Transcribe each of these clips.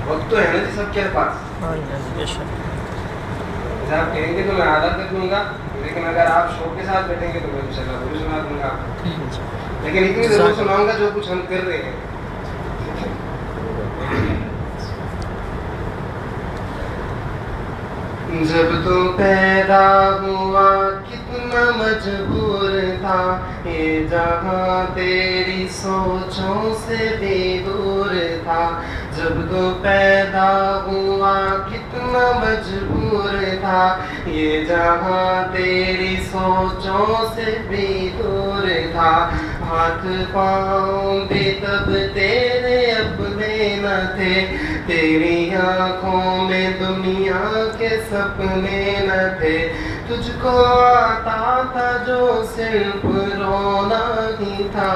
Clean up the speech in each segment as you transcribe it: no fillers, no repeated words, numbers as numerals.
वक्त तो है ना जी सबके पास। हाँ जी बेशक। जैसे आप कहेंगे तो मैं आधा कर दूंगा, लेकिन अगर आप शौक के साथ बैठेंगे तो मैं इंशाल्लाह वो भी सुना दूंगा। लेकिन इतनी जरूर सुनाऊंगा जो कुछ हम कर रहे हैं। जब तो पैदा हुआ कितना मजबूर था, ये जहां तेरी सोचों से भी दूर था। जब तो पैदा हुआ कितना मजबूर था, ये जहां तेरी सोचों से भी दूर था। हाथ पाँव भी तब तेरे अपने न थे, तेरी आँखों में दुनिया के सपने न थे। तुझको आता था जो सिर्फ रोना ही था,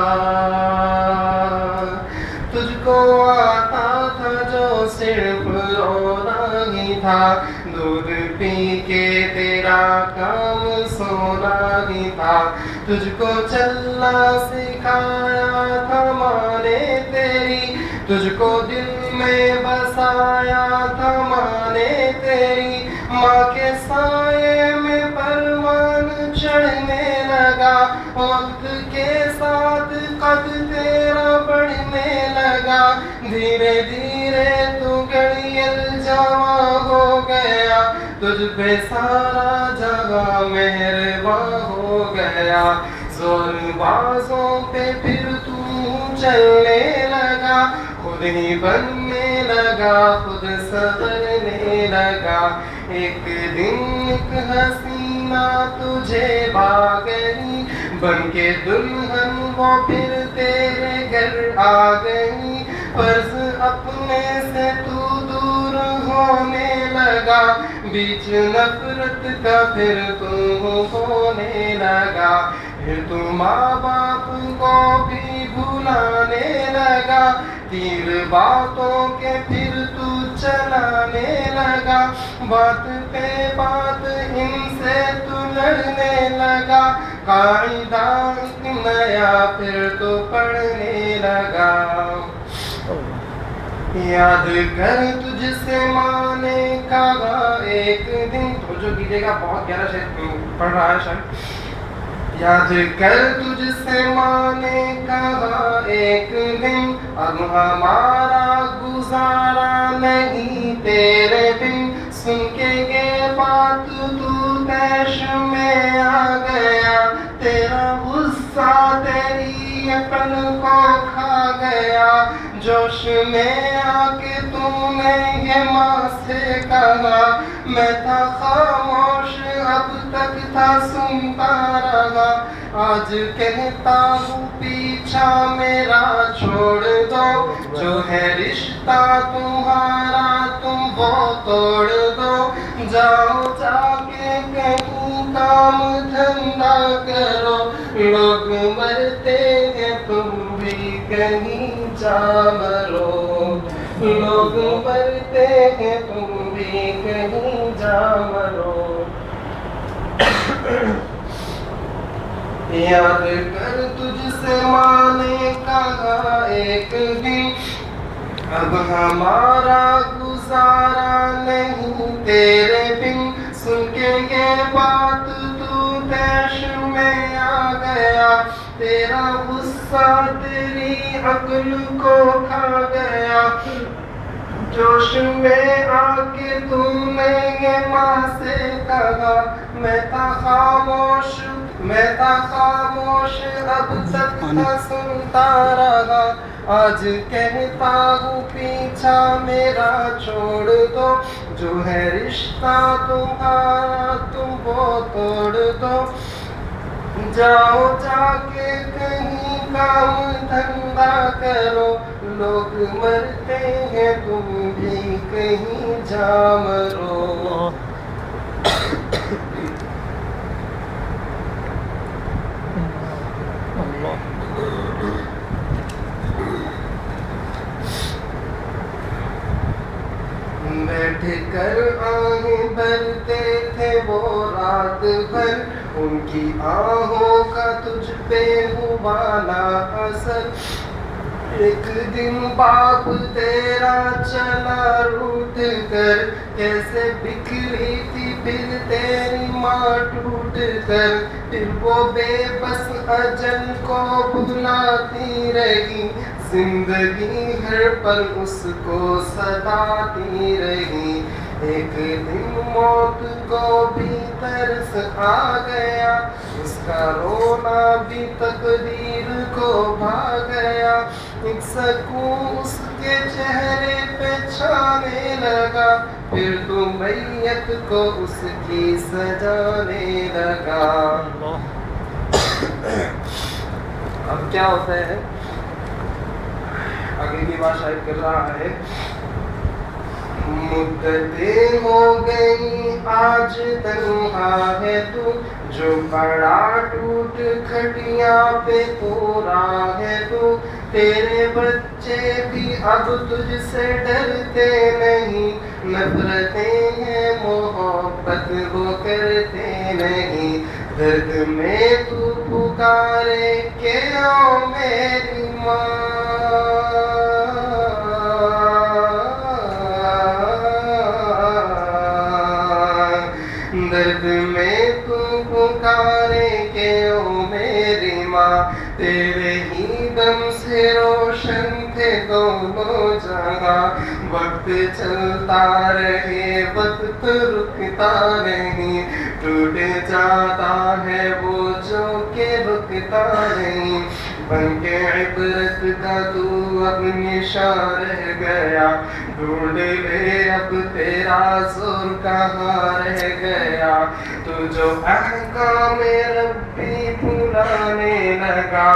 तुझको आता था जो सिर्फ रोना ही था। दूध पी के तेरा काम सोना ही था, तुझको चलना सिखाया था माँ ने तेरी, तुझको दिल में बसाया था माँ ने तेरी। माँ के साये में परवान चढ़ने लगा, वक्त के साथ कद तेरा बढ़ने लगा। धीरे धीरे तू घड़ियल जवां हो गया, तुझ पे सारा जहां मेहरबान हो गया। जोरबाजों पे फिर तू चलने लगा, खुद ही बनने लगा, खुद संवरने लगा। एक दिन एक हसीना तुझे भा गई, बन के दुल्हन वो फिर तेरे घर आ गई। फर्ज अपने से तू दूर होने लगा, बीच नफरत का फिर तू होने लगा। फिर तू माँ बाप को भी भुलाने लगा, तीर बातों के फिर तू चलाने लगा। बात पे बात इनसे तू लड़ने लगा, कायदा एक नया फिर तो पढ़ने लगा। याद कर तुझसे माँ ने कहा एक दिन, तो जो कीजिएगा बहुत गहरा शायद पढ़ रहा है शायद। याद कर तुझसे माँ ने कहा एक दिन, अब हमारा गुजारा नहीं तेरे बिन। सुन के ये बात तू तैश में आ गया, तेरा गुस्सा तेरी अकल को खा गया। जोश में आके तूने ये माँ से कहा, मैं था खामोश अब तक था सुनता रहा। आज कहता हूँ पीछा मेरा छोड़ दो, जो है रिश्ता तुम्हारा तुम वो तोड़ दो। जाओ जाके कहीं काम धंधा करो, लोग मरते हैं तुम भी कहीं जा मरो। लोग मरते हैं तुम भी कहीं जा मरो। याद कर तुझसे माँ ने कहा एक दिन, अब हमारा गुजारा नहीं तेरे बिन। सुन के ये बात तू तैश में आ गया, तेरा गुस्सा तेरी अक्ल को खा गया। जोश में आके तूने ये माँ से कहा, मैं था खामोश अब तक था सुनता रहा। आज कहता हूँ पीछा मेरा छोड़ दो, जो है रिश्ता तुम्हारा तुम वो तोड़ दो। जाओ जाके कहीं काम धंधा करो, लोग मरते हैं तुम भी कहीं जा मरो। बैठ कर आहें भरते थे वो रात भर, उनकी आहों का तुझ पे हुआ ना असर। एक दिन बाप तेरा चला रूठ कर, कैसे बिखरी थी फिर तेरी माँ टूट कर, फिर वो बेबस अजल को बुलाती रही, जिंदगी हर पल उसको सताती रही। एक दिन मौत को भी तरस आ गया, उसका रोना भी तकदीर को भा गया, एक सकून उसके चेहरे पे छाने लगा, फिर तो मैयत को उसकी सजाने लगा। अब क्या होता है, आगे की बात शायद कर रहा है। मुद्दतें हो गई आज तन्हा है तू, जो बड़ा टूट खटिया पे तोरा है तू, तेरे बच्चे भी अब तुझसे डरते नहीं, नफरतें हैं मोहब्बत वो करते नहीं, दर्द में तू पुकारे के आओ मेरी माँ, दर्द में तू पुकारे के ओ मेरी माँ, तेरे ही दम से रोशन थे दोनों जगह, वक्त चलता रहे वक्त रुकता नहीं, टूट जाता है वो जो के रुकता नहीं, बनके इबरत का तू अब निशान रह गया, ढूंढ ले अब तेरा जोर कहाँ रह गया, तू जो अहकाम रब्बी भुलाने लगा,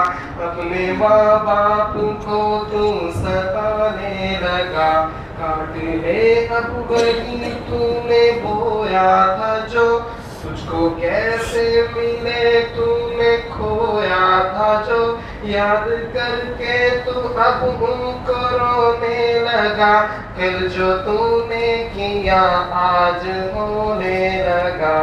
अपने माँ बाप को तू सताने लगा, काट ले अब वही तूने बोया था जो, तुझको कैसे मिले तूने खोया था जो, याद करके तू अब उनको रोने लगा, कल जो तूने किया आज होने लगा।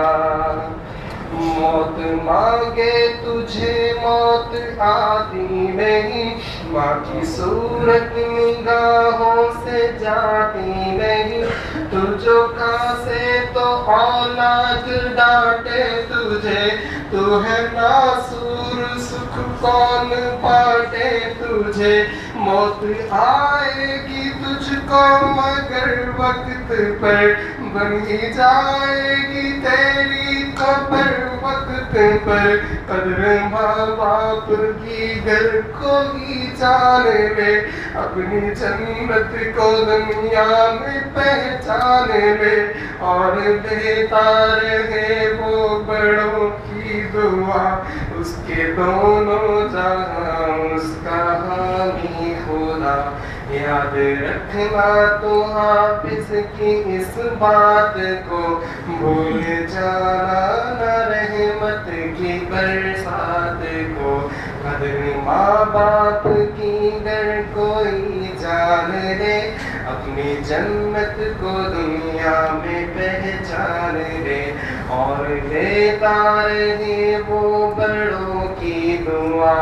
मौत मांगे तुझे मौत आती नहीं, माँ की सूरत निगाहों से जाती नहीं, तुझो कहाँ से तो औलाद डांटे तुझे, तू है नासूर सुख कौन बांटे तुझे, मौत आएगी तुझको मगर वक्त पर, बन ही जाएगी तेरी कब्र वक्त पर, कद्र माँ बाप की घर को ही जान ले, अपनी जन्नत को दुनिया में पहचान ले, और देता रहे वो बड़ों की दुआ, उसके दोनों जहां उसका हामी खुदा, याद रखना तो हाफिज की इस बात को, भूल जाना न रहमत की बरसात को, कदर माँ बाप की डर कोई जान ले, अपनी जन्नत को दुनिया में पहचान ले, और लेता रहे वो बड़ों की दुआ,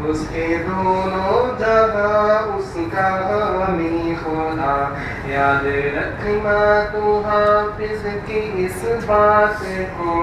उसके दोनों जगह उसका हामी खुदा, याद रखना तू हाफिज की इस बात को।